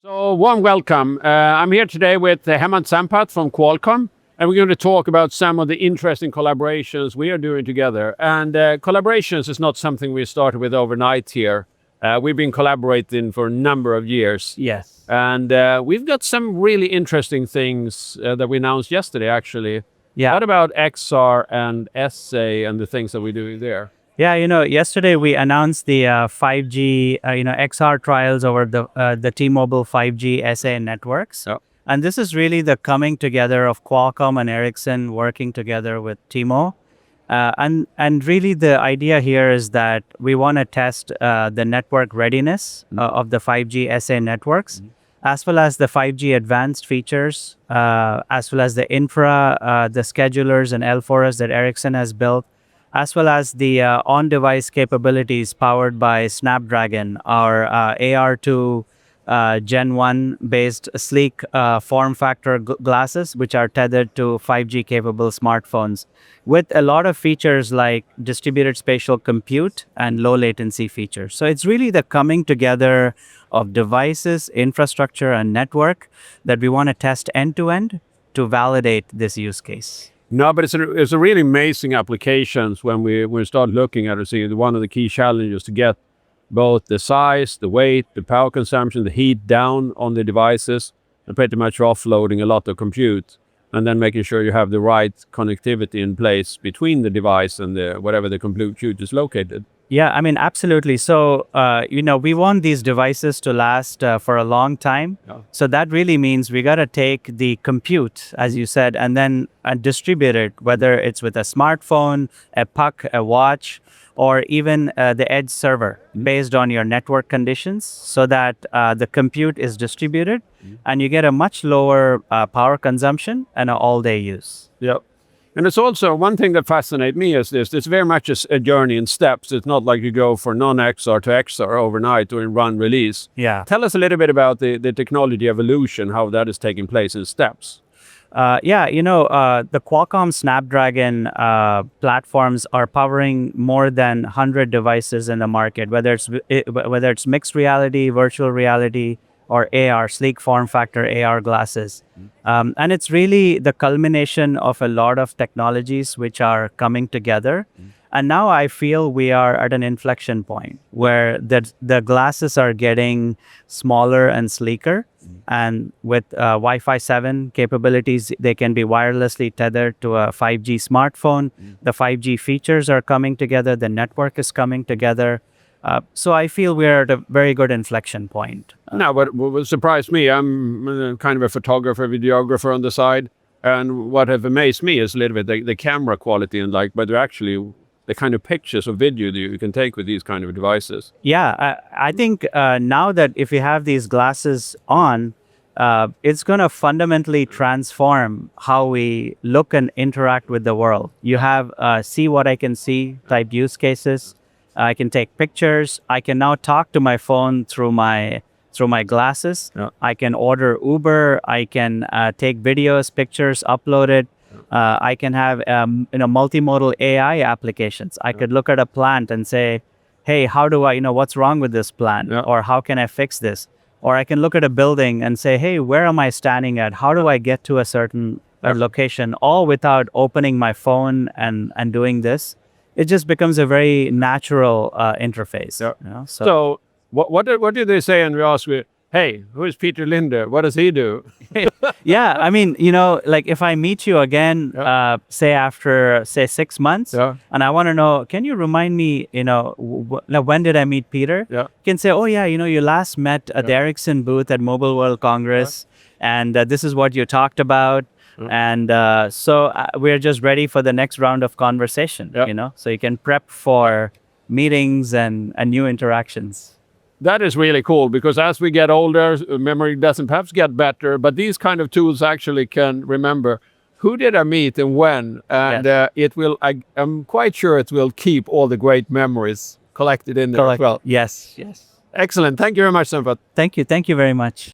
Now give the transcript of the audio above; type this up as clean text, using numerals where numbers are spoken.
So, warm welcome. I'm here today with Hemanth Sampath from Qualcomm, and we're going to talk about some of the interesting collaborations we are doing together. And collaborations is not something we started with overnight here. We've been collaborating for a number of years. Yes. And we've got some really interesting things that we announced yesterday, actually. Yeah. What about XR and SA and the things that we're doing there? Yeah, yesterday we announced the 5G, XR trials over the T-Mobile 5G SA networks. Yeah. And this is really the coming together of Qualcomm and Ericsson working together with T-Mo. And really the idea here is that we want to test the network readiness of the 5G SA networks, as well as the 5G advanced features, as well as the infra, the schedulers and L4s that Ericsson has built, as well as the on-device capabilities powered by Snapdragon, our AR2 Gen 1 based sleek form factor glasses, which are tethered to 5G capable smartphones, with a lot of features like distributed spatial compute and low latency features. So it's really the coming together of devices, infrastructure, and network that we want to test end to end to validate this use case. No, but it's a really amazing applications when we start looking at it. See, one of the key challenges to get both the size, the weight, the power consumption, the heat down on the devices, and pretty much offloading a lot of compute, and then making sure you have the right connectivity in place between the device and whatever the compute is located. Yeah, I mean, absolutely. So, we want these devices to last for a long time. Yeah. So that really means we got to take the compute, as you said, and then distribute it, whether it's with a smartphone, a puck, a watch, or even the edge server based on your network conditions, so that the compute is distributed and you get a much lower power consumption and an all-day use. Yep. And it's also one thing that fascinates me is this. It's very much a journey in steps. It's not like you go for non-XR to XR overnight or in run release. Yeah. Tell us a little bit about the technology evolution, how that is taking place in steps. The Qualcomm Snapdragon platforms are powering more than 100 devices in the market, whether it's mixed reality, virtual reality, or AR, sleek form factor AR glasses. And it's really the culmination of a lot of technologies which are coming together. And now I feel we are at an inflection point where the glasses are getting smaller and sleeker. And with Wi-Fi 7 capabilities, they can be wirelessly tethered to a 5G smartphone. The 5G features are coming together. The network is coming together. So I feel we're at a very good inflection point. Now, what surprised me, I'm kind of a photographer, videographer on the side. And what have amazed me is a little bit the camera quality and but they're actually the kind of pictures or video that you can take with these kind of devices. Yeah, I think now that if you have these glasses on, it's going to fundamentally transform how we look and interact with the world. You have see what I can see type use cases. I can take pictures. I can now talk to my phone through my glasses. Yeah. I can order Uber. I can take videos, pictures, upload it. I can have multimodal AI applications. I could look at a plant and say, hey, how do I, what's wrong with this plant? Yeah. Or how can I fix this? Or I can look at a building and say, hey, where am I standing at? How do I get to a certain location? All without opening my phone and doing this. It just becomes a very natural interface. Yeah. So what do they say? And we ask, hey, who is Peter Linder? What does he do? Yeah, I mean, like if I meet you again, say after 6 months, and I want to know, can you remind me, when did I meet Peter? Yeah. You can say, oh yeah, you last met at the Ericsson booth at Mobile World Congress, and this is what you talked about. And so we're just ready for the next round of conversation, so you can prep for meetings and new interactions. That is really cool, because as we get older, memory doesn't perhaps get better, but these kind of tools actually can remember who did I meet and when, and it will. I'm quite sure it will keep all the great memories collected in there as well. Yes. Excellent. Thank you very much, Sampath. Thank you very much.